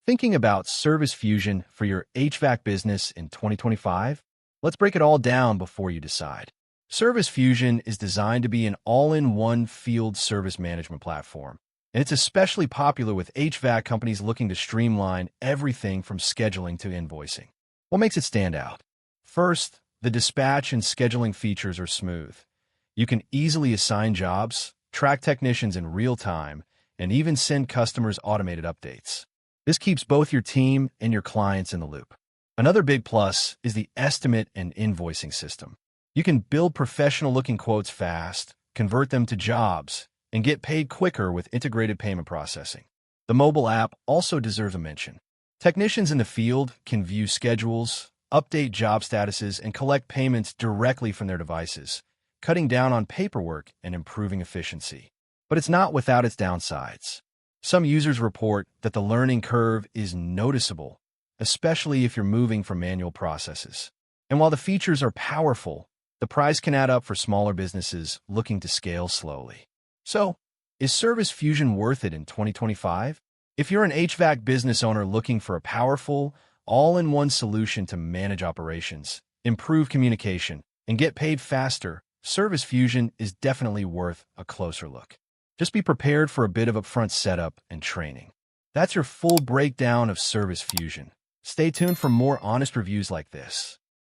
Thinking about Service Fusion for your HVAC business in 2025? Let's break it all down before you decide. Service Fusion is designed to be an all-in-one field service management platform, and it's especially popular with HVAC companies looking to streamline everything from scheduling to invoicing. What makes it stand out? First, the dispatch and scheduling features are smooth. You can easily assign jobs, track technicians in real time, and even send customers automated updates. This keeps both your team and your clients in the loop. Another big plus is the estimate and invoicing system. You can build professional-looking quotes fast, convert them to jobs, and get paid quicker with integrated payment processing. The mobile app also deserves a mention. Technicians in the field can view schedules, update job statuses, and collect payments directly from their devices, cutting down on paperwork and improving efficiency. But it's not without its downsides. Some users report that the learning curve is noticeable, especially if you're moving from manual processes. And while the features are powerful, the price can add up for smaller businesses looking to scale slowly. So, is Service Fusion worth it in 2025? If you're an HVAC business owner looking for a powerful, all-in-one solution to manage operations, improve communication, and get paid faster, Service Fusion is definitely worth a closer look. Just be prepared for a bit of upfront setup and training. That's your full breakdown of Service Fusion. Stay tuned for more honest reviews like this.